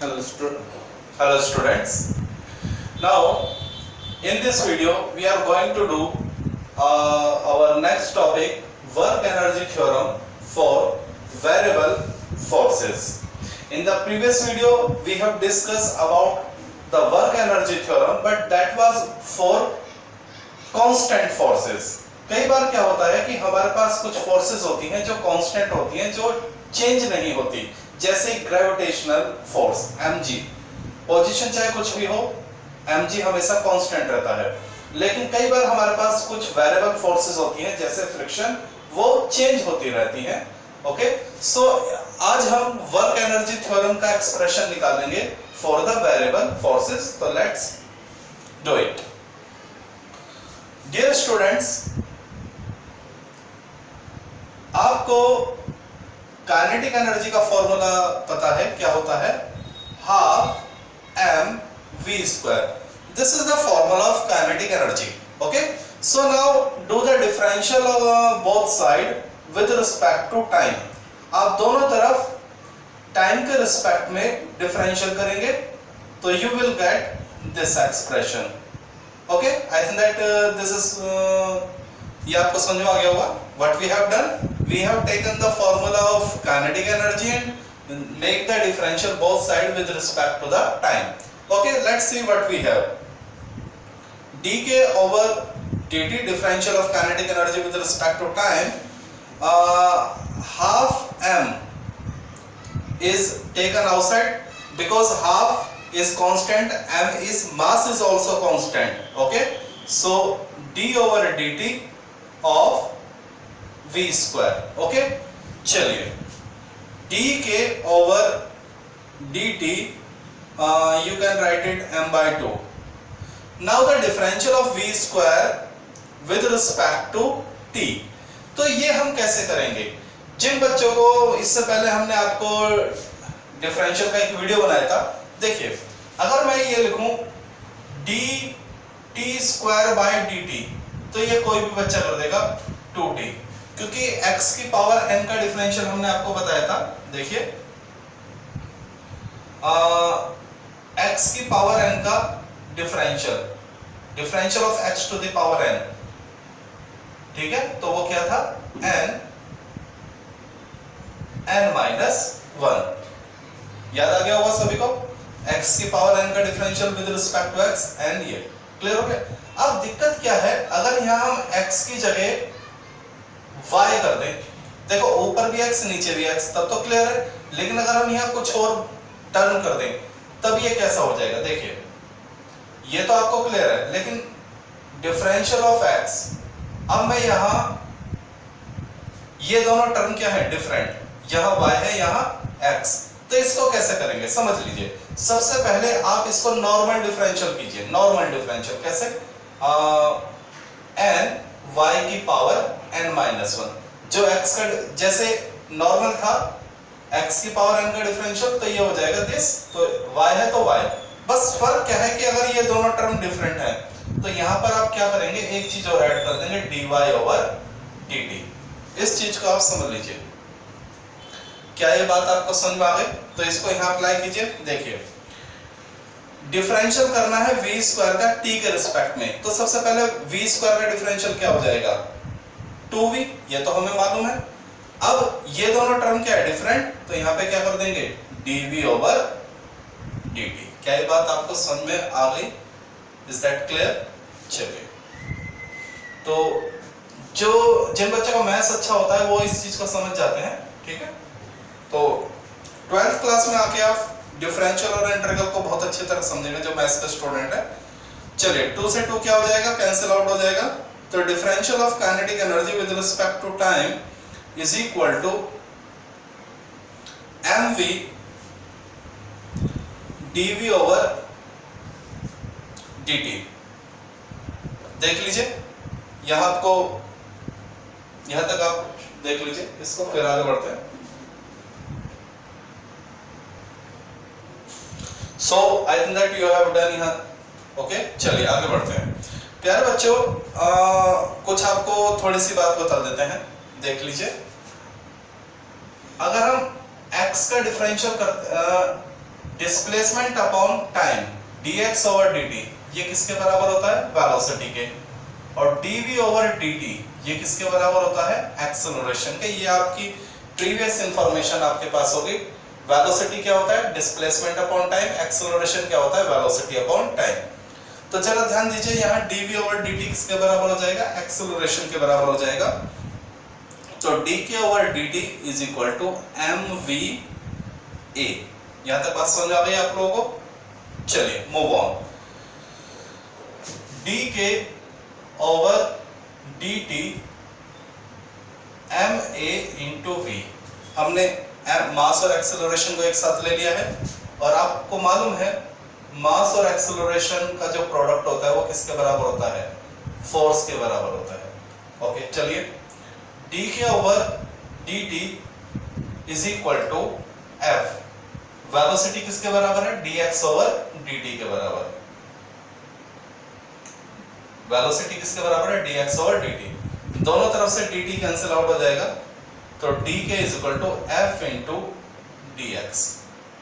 Hello, hello students. Now, in this video, we are going to do our next topic, work energy theorem for variable forces. In the previous video, we have discussed about the work energy theorem, but that was for constant forces. कई बार क्या होता है कि हमारे पास कुछ forces होती हैं जो कांस्टेंट होती हैं, जो चेंज नहीं होती, जैसे ग्रेविटेशनल फोर्स mg, पोजीशन चाहे कुछ भी हो, mg हमेशा कांस्टेंट रहता है। लेकिन कई बार हमारे पास कुछ वेरिएबल फोर्सेस होती हैं जैसे फ्रिक्शन, वो चेंज होती रहती हैं। ओके, सो आज हम वर्क एनर्जी थ्योरम का एक्सप्रेशन निकालेंगे फॉर द वेरिएबल फोर्सेस। तो let's do it. Dear students, आपको काइनेटिक एनर्जी का फॉर्मूला पता है, क्या होता है? Half m v square. This is the formula of kinetic energy. Okay, so now do the differential of both side with respect to time. आप दोनों तरफ टाइम के रिस्पेक्ट में डिफरेंशियल करेंगे तो you will get this expression. Okay, I think that this is, ये आपको समझ में आ गया होगा। What we have done, we have taken the formula of kinetic energy and make the differential both sides with respect to the time. Okay, let's see what we have. dk over dt, differential of kinetic energy with respect to time, half m is taken outside because half is constant, m is mass is also constant. Okay, so d over dt of v square. Okay, चलिए d के over dt you can write it m by 2. now the differential of v square with respect to t, तो ये हम कैसे करेंगे? जिन बच्चों को इससे पहले हमने आपको डिफरेंशियल का एक वीडियो बनाया था, देखिए अगर मैं ये लिखूं dt स्क्वायर बाय dt, तो ये कोई भी बच्चा कर देगा 2t, क्योंकि x की पावर n का डिफरेंशियल हमने आपको बताया था। देखिए x की पावर n का differential of x to the power n, ठीक है, तो वो क्या था? n minus 1। याद आ गया होगा सभी को, x की पावर n का differential with respect to x, n। ये क्लियर हो गया। अब दिक्कत क्या है, अगर यहां हम x की जगह y कर दें, देखो ऊपर भी x नीचे भी x, तब तो क्लियर है। लेकिन अगर हम यहाँ कुछ और टर्न कर दें तब ये कैसा हो जाएगा? देखिए ये तो आपको क्लियर है, लेकिन डिफरेंशियल ऑफ x, अब मैं यहाँ, ये दोनों टर्म क्या है? डिफरेंट, यहाँ y है, यहाँ x, तो इसको कैसे करेंगे समझ लीजिए। सबसे पहले आप इसको नॉर्मल डिफरेंशियल कीजिए। नॉर्मल डिफरेंशियल कैसे? n y की पावर n माइनस 1, जो x का जैसे नॉर्मल था, x की पावर n का डिफरेंशियल, तो ये हो जाएगा दिस, तो y है तो y। बस फर्क क्या है कि अगर ये दोनों टर्म डिफरेंट है तो यहाँ पर आप क्या करेंगे, एक चीज और ऐड कर देंगे, dy ओवर dt। इस चीज को आप समझ लीजिए। क्या ये बात आपको समझ में आ गई? तो इसको यहाँ अप्लाई कीजिए। देखिए डिफरेंशियल करना है v स्क्वायर का t के रिस्पेक्ट में, तो सबसे पहले v स्क्वायर का डिफरेंशियल क्या हो जाएगा? 2v, ये तो हमें मालूम है। अब ये दोनों टर्म क्या है? डिफरेंट, तो यहाँ पे क्या कर देंगे? dv over dt। क्या ये बात आपको समझ में आ गई? Is that clear? चलिए, तो जो जिन बच्चों का मैथ्स अच्छा होता है वो इस चीज को समझ जाते हैं, ठीक है। तो 12th क्लास में आके आप डिफरेंशियल और इंटीग्रल को बहुत अच्छी तरह समझेंगे जो मैथ्स के स्टूडेंट है। चलिए 2 से 2 क्या हो जाएगा? कैंसिल आउट हो जाएगा। तो differential of kinetic energy with respect to time is equal to mv dv over dt। देख लीजिए, यहां आपको, यहां तक आप देख लीजिए इसको, फिर आगे बढ़ते हैं। So I think that you have done यहाँ। ओके, चलिए आगे बढ़ते हैं। प्यारे बच्चों, कुछ आपको थोड़ी सी बात बता देते हैं, देख लीजिए। अगर हम x का differential displacement upon time dx over dt ये किसके बराबर होता है? वेलोसिटी के। और dv ओवर dt ये किसके बराबर होता है? एक्सेलरेशन के। ये आपकी प्रीवियस इंफॉर्मेशन आपके पास होगी। वेलोसिटी क्या होता है? Displacement upon time. एक्सेलरेशन क्या होता है? Velocity upon time. तो चलो ध्यान दीजिए, यहाँ dv ओवर dt किसके बराबर हो जाएगा? एक्सेलरेशन के बराबर हो जाएगा। तो dk over dt is equal to mva। यहां तक बात समझ आ गई आप लोगों को? चलिए move on. dk over dt ma into v। हमने मास और एक्सेलरेशन को एक साथ ले लिया है, और आपको मालूम है मास और एक्सेलरेशन का जो प्रोडक्ट होता है वो किसके बराबर होता है? फोर्स के बराबर होता है। ओके चलिए, dk over dt is equal to f। Velocity किसके बराबर है? dx ओवर dt के बराबर। वेलोसिटी किसके बराबर है? dx over dt। दोनों तरफ से dt कैंसिल आउट हो जाएगा, तो dk is equal to f into dx।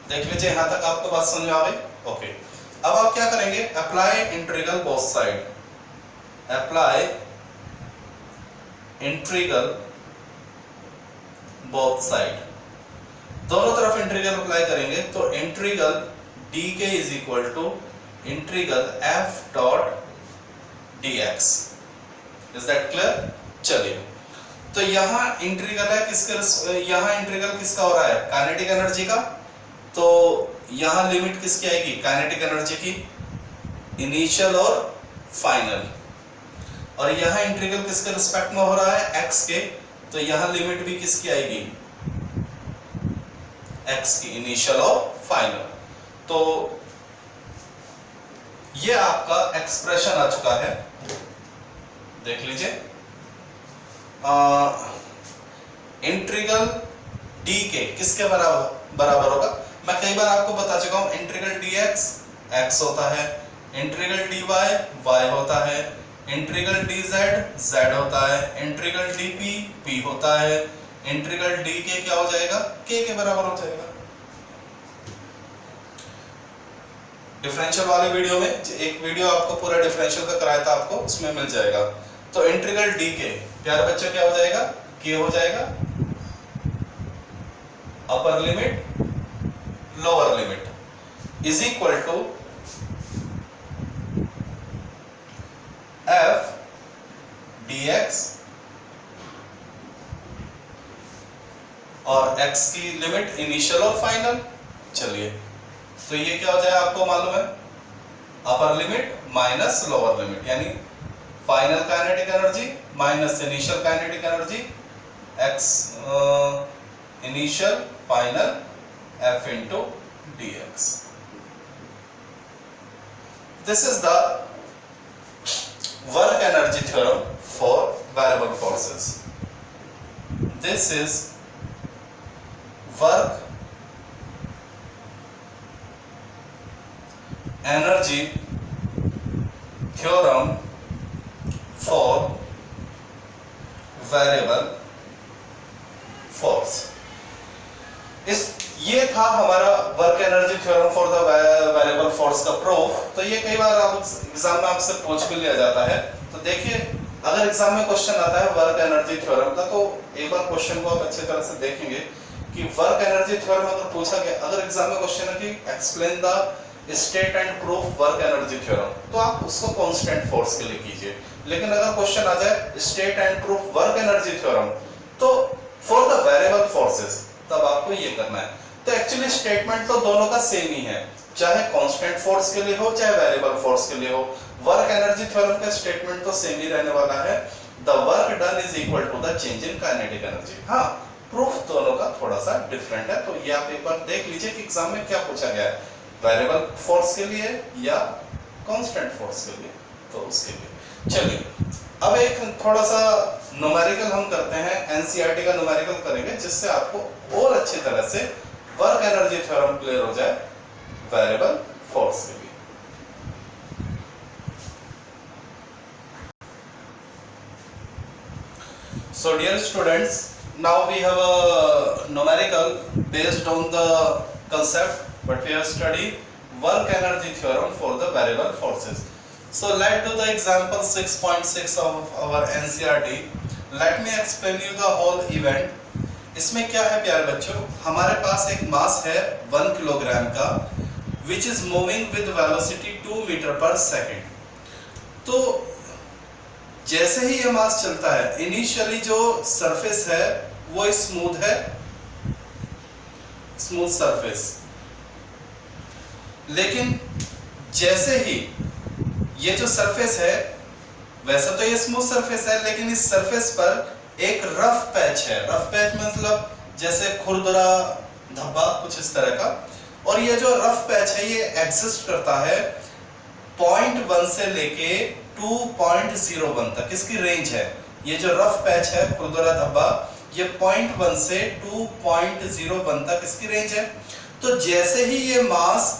देख लीजिए यहां तक आपको बात समझ में आ गई? ओके, अब आप क्या करेंगे? Apply integral both side. Apply integral both side, दोनों तरफ इंटीग्रल अप्लाई करेंगे तो integral dk is equal to integral f dot dx। Is that clear? चलिए, तो यहां इंटीग्रल है किसके? यहां इंटीग्रल किसका हो रहा है? काइनेटिक एनर्जी का। तो यहां लिमिट किसकी आएगी? काइनेटिक एनर्जी की, इनिशियल और फाइनल। और यहां इंटीग्रल किसके रिस्पेक्ट में हो रहा है? x के। तो यहां लिमिट भी किसकी आएगी? x की, इनिशियल और फाइनल। तो ये आपका एक्सप्रेशन आ चुका है, देख लीजिए। इंटीग्रल dk किसके बराबर होगा? मैं कई बार आपको बता चुका हूं, इंटीग्रल dx x होता है, इंटीग्रल dy y होता है, इंटीग्रल dz z होता है, इंटीग्रल dp p होता है, इंटीग्रल dk क्या हो जाएगा? k के बराबर हो जाएगा। डिफरेंशियल वाले वीडियो में एक वीडियो आपको पूरा डिफरेंशियल का कराया था आपको, उसमें मिल जाएगा। तो इंटीग्रल dk प्यारे बच्चों क्या हो जाएगा? k हो जाएगा, upper limit lower limit is equal to f dx और x की लिमिट इनिशियल और फाइनल। चलिए, तो ये क्या हो जाएगा आपको मालूम है? Upper limit minus lower limit, यानी final kinetic energy minus initial kinetic energy, x initial final f into dx. This is the work energy theorem for variable forces. This is work energy theorem for variable force. ये था हमारा work energy theorem for the variable force का proof. तो ये कई बार आप exam में आपसे पूछ भी लिया जाता है। तो देखिए, अगर एग्जाम में क्वेश्चन आता है वर्क एनर्जी थ्योरम का, तो एक बार क्वेश्चन को आप अच्छी तरह से देखेंगे कि वर्क एनर्जी थ्योरम अगर पूछा गया, अगर एग्जाम में क्वेश्चन है कि explain the state and proof work energy theorem, तो आप उसको कांस्टेंट फोर्स के लिए कीजिए। लेकिन अगर क्वेश्चन आ जाए state and proof work energy theorem, तो फॉर द वेरिएबल फोर्सेस, तब आपको ये करना है। तो एक्चुअली स्टेटमेंट तो दोनों का सेम ही है, चाहे कांस्टेंट फोर्स के लिए हो चाहे वेरिएबल फोर्स के लिए हो। वर्क एनर्जी थ्योरम का स्टेटमेंट तो सेम ही रहने वाला है, the work done is equal to the change in kinetic energy. हाँ, प्रूफ दोनों का थोड़ा सा डिफरेंट है। तो ये आप एक बार देख लीजिए कि एग्जाम में क्या पूछा गया है, वेरिएबल फोर्स के लिए या कांस्टेंट फोर्स के लिए, तो उसके लिए। चलिए, अब एक थोड़ा सा न्यूमेरिकल हम करते हैं, एनसीईआरटी का न्यूमेरिकल करेंगे, जिससे आपको और अच्छी तरह से वर्क एनर्जी थ्योरम क्लियर हो जाए वेरिएबल फोर्स के लिए। So dear students, now we have a numerical based on the concept but we have studied work energy theorem for the variable forces. So let's do the example 6.6 of our NCERT. Let me explain you the whole event. इसमें क्या है प्यारे बच्चों, हमारे पास एक मास है 1 kilogram का which is moving with velocity 2 metre पर सेकेंड. तो जैसे ही ये मास चलता है, इनिशियली जो सरफेस है वो स्मूथ है, स्मूथ सरफेस, लेकिन जैसे ही ये जो सरफेस है, वैसे तो ये स्मूथ सरफेस है, लेकिन इस सरफेस पर एक रफ पैच है. रफ पैच मतलब जैसे खुरदरा धब्बा, कुछ इस तरह का. और ये जो रफ पैच है ये एग्जिस्ट करता है 0.1 से लेके 2.01 तक. इसकी रेंज है. ये जो रफ पैच है, खुरदरा धब्बा, ये 0.1 से 2.01 तक इसकी रेंज है. तो जैसे ही ये मास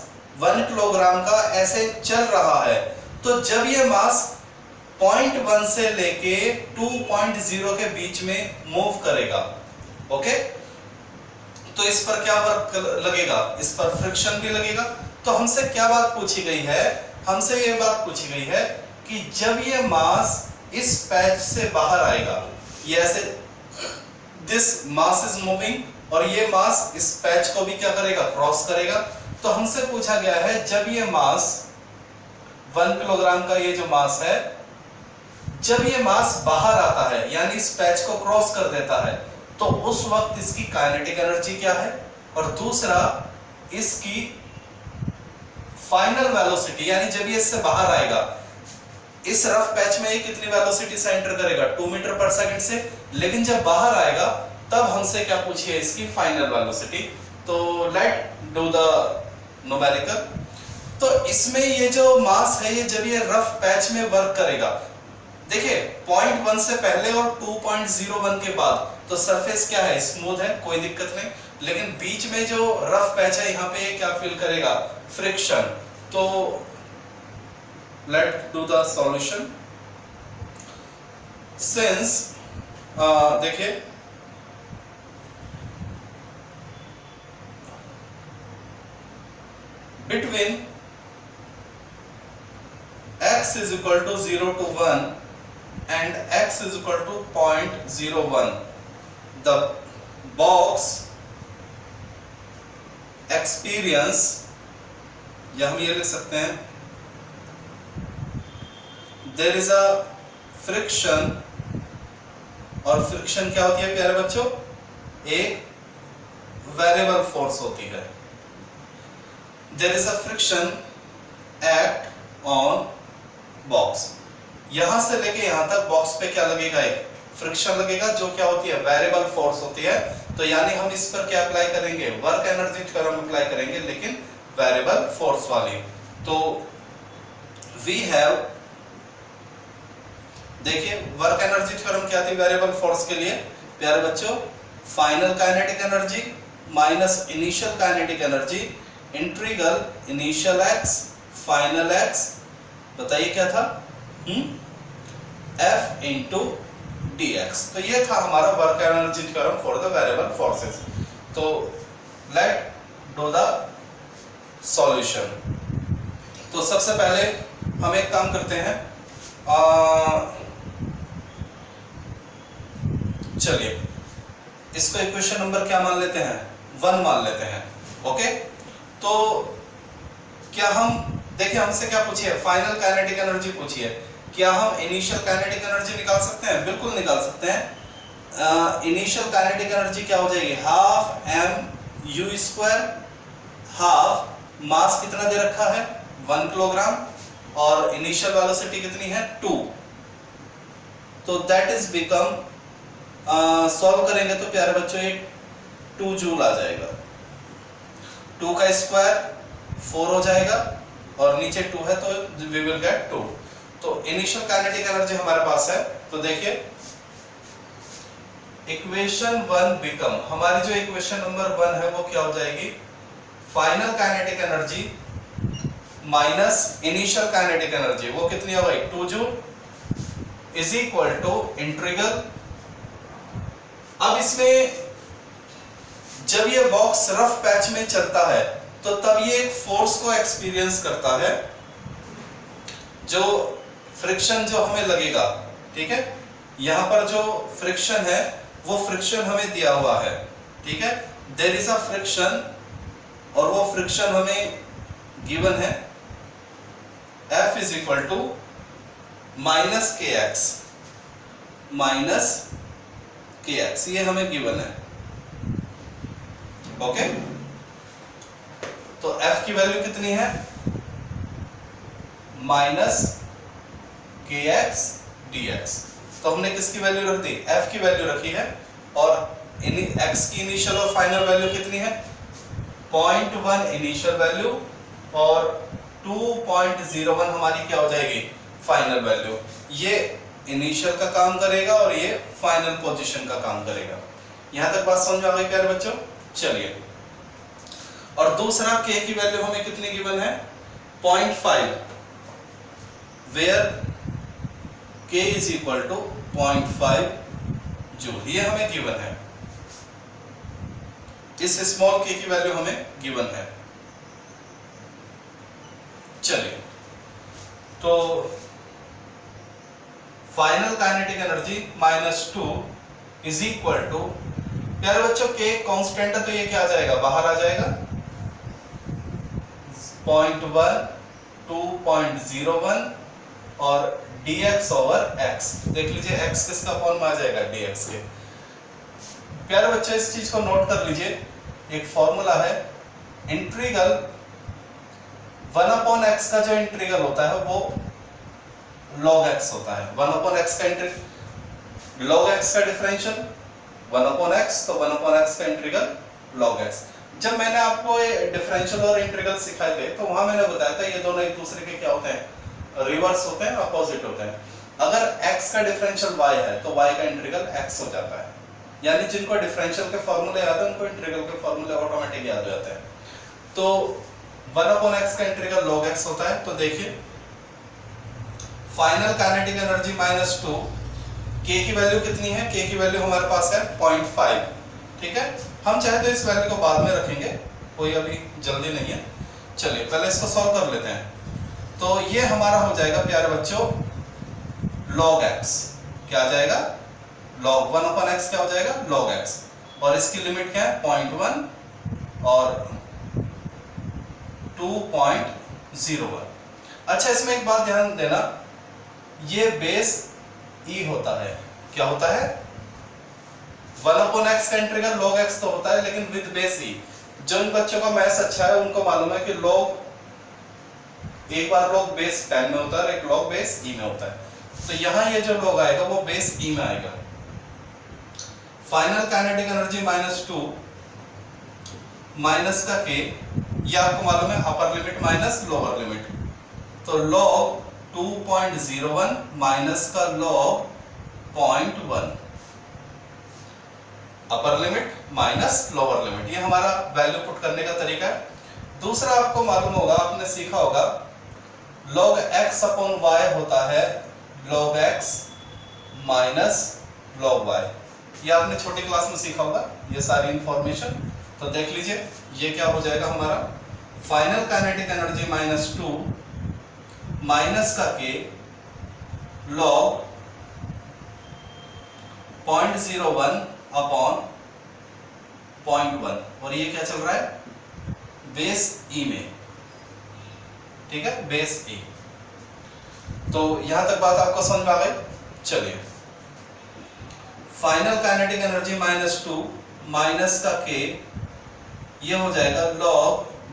1 किलोग्राम का ऐसे चल रहा है, तो जब ये मास 0.1 से लेके 2.0 के बीच में मूव करेगा, ओके, तो इस पर क्या वर्क लगेगा? इस पर फ्रिक्शन भी लगेगा. तो हमसे क्या बात पूछी गई है? हमसे ये बात पूछी गई है कि जब ये मास इस पैच से बाहर आएगा, ये ऐसे दिस मास इज मूविंग और ये मास इस पैच को भी क्या करेगा? क्रॉस करेगा. तो हमसे पूछा गया है जब ये मास 1 किलोग्राम का ये जो मास है, जब ये मास बाहर आता है यानी इस पैच को क्रॉस कर देता है, तो उस वक्त इसकी काइनेटिक एनर्जी क्या है, और दूसरा इसकी फाइनल वेलोसिटी, यानी जब ये इससे बाहर आएगा, इस रफ पैच में ये कितनी वेलोसिटी से एंटर करेगा? 2 मीटर पर सेकंड से. लेकिन जब बाहर आएगा तब हमसे क्या पूछी है? इसकी फाइनल वेलोसिटी. तो लेट डू द न्यूमेरिकल. तो इसमें ये जो मास है, ये जब ये रफ पैच में वर्क करेगा, देखिए 0.1 से पहले और 2.01 के बाद तो सरफेस क्या है? स्मूथ है, कोई दिक्कत नहीं. लेकिन बीच में जो रफ पैच है, यहाँ पे ये क्या फील करेगा? फ्रिक्शन. तो let do the solution. Since देखिए between x is equal to 0 to 1 and x is equal to 0.01, the box experience, या हम ये लिख सकते हैं there is a friction. और फ्रिक्शन क्या होती है प्यारे बच्चों? एक वेरिएबल फोर्स होती है. there is a friction act on box. यहां से लेके यहां तक बॉक्स पे क्या लगेगा? एक फ्रिक्शन लगेगा, जो क्या होती है? वेरिएबल फोर्स होती है. तो यानी हम इस पर क्या अप्लाई करेंगे? वर्क एनर्जी थ्योरम अप्लाई करेंगे, लेकिन वेरिएबल फोर्स वाली. तो वी हैव, देखिए वर्क एनर्जी थ्योरम क्या थी वेरिएबल फोर्स के लिए प्यारे बच्चों? Final kinetic energy minus initial kinetic energy integral initial x final x, बताइए क्या था? F into dx. तो ये था हमारा work energy theorem for the variable forces. तो लेट डू द सॉल्यूशन. तो सबसे पहले हम एक काम करते हैं, चलिए इसको इक्वेशन नंबर क्या मान लेते हैं? 1 मान लेते हैं. ओके, तो क्या हम देखिए हमसे क्या पूछी है? फाइनल काइनेटिक एनर्जी पूछी है. क्या हम इनिशियल काइनेटिक एनर्जी निकाल सकते हैं? बिल्कुल निकाल सकते हैं. इनिशियल काइनेटिक एनर्जी क्या हो जाएगी? Half m u square. Half मास कितना दे रखा है? 1 किलोग्राम, और इनिशियल वेलोसिटी कितनी है? 2. तो दैट इज बिकम, सॉल्व करेंगे तो प्यारे बच्चों ये 2 जूल आ जाएगा. 2 का स्क्वायर 4 हो जाएगा, और नीचे 2 है तो वी विल गेट 2. तो इनिशियल काइनेटिक एनर्जी हमारे पास है. तो देखिए इक्वेशन 1 बिकम, हमारी जो इक्वेशन नंबर 1 है वो क्या हो जाएगी? Final kinetic energy minus initial kinetic energy, वो कितनी हो गई? 2 joule is equal to integral. अब इसमें जब ये बॉक्स रफ पैच में चलता है तो तब ये एक फोर्स को एक्सपीरियंस करता है, जो फ्रिक्शन जो हमें लगेगा, ठीक है, यहां पर जो फ्रिक्शन है वो फ्रिक्शन हमें दिया हुआ है, ठीक है, देयर इज अ फ्रिक्शन, और वो फ्रिक्शन हमें गिवन है F is equal to minus k x, ये हमें गिवन है, ओके। तो F की वैल्यू कितनी है, minus k x D x. तो हमने किसकी वैल्यू रख दी, F की वैल्यू रखी है, और x की इनिशियल और फाइनल वैल्यू कितनी है, 0.1 इनिशियल वैल्यू और 2.01 हमारी क्या हो जाएगी, फाइनल वैल्यू। ये इनिशियल का काम करेगा और ये फाइनल पोजीशन का काम करेगा। यहां तक बात समझ में आ गई प्यारे बच्चों? चलिए, और दूसरा k की वैल्यू हमें कितनी गिवन है, 0.5, where k is equal to 0.5 joule, ये हमें गिवन है। इस स्मॉल k की वैल्यू हमें गिवन है। चलिए, तो final kinetic energy -2 is equal to, प्यारे बच्चों k कांस्टेंट है तो ये क्या आ जाएगा, बाहर आ जाएगा, 0.1, 2.01 और dx ओवर x। देख लीजिए x किसका फॉर्म में आ जाएगा, dx के। प्यारे बच्चों इस चीज को नोट कर लीजिए, एक फॉर्मूला है, इंटीग्रल 1/x का जो इंटीग्रल होता है वो log x होता है। 1/x का इंटीग्रल, log x का डिफरेंशियल 1/x, तो 1/x का इंटीग्रल log x। जब मैंने आपको ये डिफरेंशियल और इंटीग्रल सिखाए थे तो वहां मैंने बताया था ये दोनों एक दूसरे के क्या होते हैं, रिवर्स होते हैं, अपोजिट होते हैं। अगर x का डिफरेंशियल y है तो y का इंटीग्रल x हो जाता है। यानी जिनको डिफरेंशियल के फॉर्मूले याद है उनको इंटीग्रल के फॉर्मूले ऑटोमेटिक याद हो जाते हैं। तो 1/x का इंटीग्रल log x होता है। तो देखिए, फाइनल काइनेटिक एनर्जी -2, k की वैल्यू कितनी है, k की वैल्यू हमारे पास है 0.5, ठीक है। हम चाहे तो इस वैल्यू को बाद में रखेंगे, कोई अभी जल्दी नहीं है। चलिए पहले इसको सॉल्व कर लेते हैं। तो ये हमारा हो जाएगा प्यारे बच्चों log x, क्या आ जाएगा, log 1/x क्या हो जाएगा, log x, और इसकी लिमिट क्या है, 0.1 और 2.01। अच्छा, इसमें एक बात ध्यान देना, ये बेस e होता है, क्या होता है, 1/x का इंटीग्रल log x तो होता है लेकिन विद बेस e। जिन बच्चों का मैथ्स अच्छा है उनको मालूम है कि log, एक बार log बेस 10 में होता है, एक log बेस e में होता है। तो यहाँ ये जो log आएगा वो बेस e में आएगा। फाइनल काइनेटिक एनर्जी -2 माइनस का k, ये आपको मालूम है upper limit minus lower limit, तो log 2.01 माइनस का log 0.1, अपर लिमिट माइनस लोअर लिमिट, ये हमारा वैल्यू पुट करने का तरीका है। दूसरा आपको मालूम होगा, आपने सीखा होगा, log x अपॉन y होता है log x minus log y। ये आपने छोटी क्लास में सीखा होगा ये सारी इंफॉर्मेशन। तो देख लीजिए, ये क्या हो जाएगा हमारा, फाइनल काइनेटिक एनर्जी -2 माइनस का k log 0.01 अपॉन 0.1, और ये क्या चल रहा है, बेस e में, ठीक है, बेस e। तो यहां तक बात आपको समझ में आ गई। चलिए, फाइनल काइनेटिक एनर्जी -2 माइनस का k, ये हो जाएगा log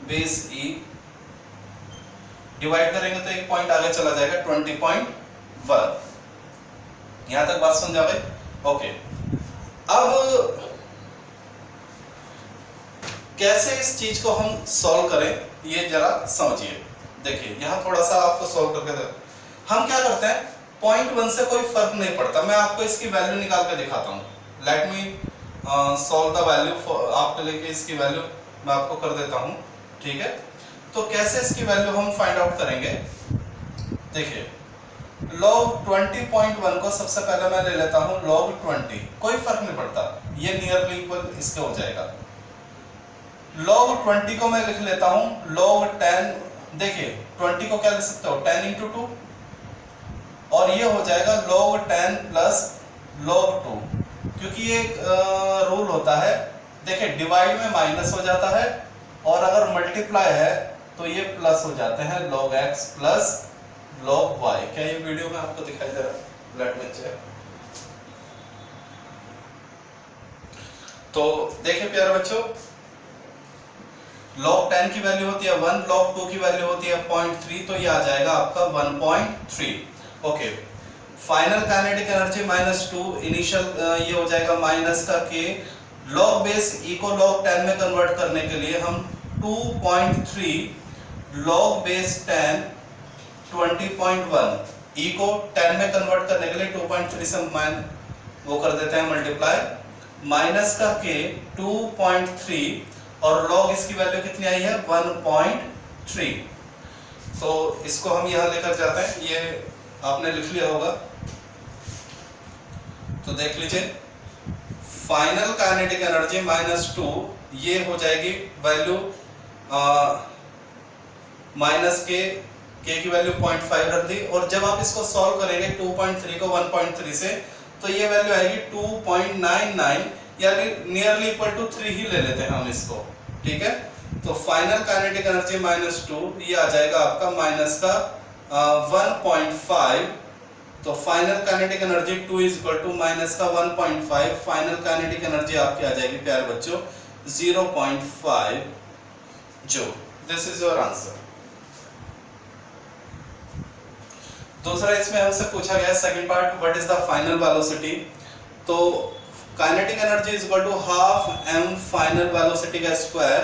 बेस e, डिवाइड करेंगे तो एक पॉइंट आगे चला जाएगा 20.1। यहां तक बात समझ आ गई? ओके, अब कैसे इस चीज को हम सॉल्व करें ये जरा समझिए। देखिए, यहां थोड़ा सा आपको सॉल्व करके दे, हम क्या करते हैं, 0.1 से कोई फर्क नहीं पड़ता, मैं आपको इसकी वैल्यू निकाल के दिखाता हूं। Let me solve the value, आपके लिए इसकी वैल्यू मैं आपको कर देता हूं, ठीक है। तो कैसे इसकी वैल्यू हम फाइंड आउट करेंगे, देखिए, log 20.1 को सबसे पहले मैं ले लेता हूं log 20, कोई फर्क नहीं पड़ता, ये नियरली इक्वल इसके हो जाएगा। log 20 को मैं लिख लेता हूं log 10, देखिए 20 को क्या लिख सकता हूं 10 into 2, और ये हो जाएगा log 10 प्लस log 2, क्योंकि ये रूल होता है, देखिए डिवाइड में माइनस हो जाता है और अगर मल्टीप्लाई है तो ये प्लस हो जाते हैं log x plus log y। क्या ये वीडियो में आपको दिखाई दे रहा है? Let me check. तो देखिए प्यारे बच्चों, log 10 की वैल्यू होती है 1, log 2 की वैल्यू होती है 0.3, तो ये आ जाएगा आपका 1.3। Okay, final kinetic energy -2, initial ये हो जाएगा माइनस का k, log बेस e को log 10 में कन्वर्ट करने के लिए हम 2.3 log बेस 10 20.1, e को 10 में कन्वर्ट करने के लिए 2.3 से वो कर देते हैं मल्टीप्लाई, माइनस का k 2.3 और log इसकी वैल्यू कितनी आई है 1.3। तो इसको हम यहां लेकर जाते हैं, ये आपने लिख लिया होगा, तो देख लीजिए फाइनल काइनेटिक एनर्जी -2, ये हो जाएगी वैल्यू माइनस के की वैल्यू 0.5 रख दी, और जब आप इसको सॉल्व करेंगे 2.3 को 1.3 से, तो ये वैल्यू आएगी 2.99, यानी नियरली इक्वल टू 3 ही ले लेते हैं हम इसको, ठीक है। तो फाइनल काइनेटिक एनर्जी -2, ये आ जाएगा आपका माइनस का 1.5, तो final kinetic energy 2 is equal to minus का 1.5, फाइनल काइनेटिक एनर्जी आपकी आ जाएगी प्यारे बच्चों 0.5 joule. This is your answer. दूसरा इसमें हमसे पूछा गया second part, what is the final velocity. तो kinetic energy is equal to half m final velocity का स्क्वायर,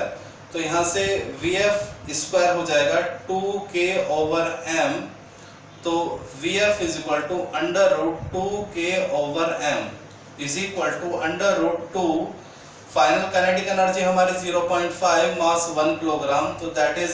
तो यहाँ से vf स्क्वायर हो जाएगा 2k ओवर m, तो vf is equal to under root 2k over m is equal to under root 2, final kinetic energy हमारी 0.5, mass 1 kilogram, तो that is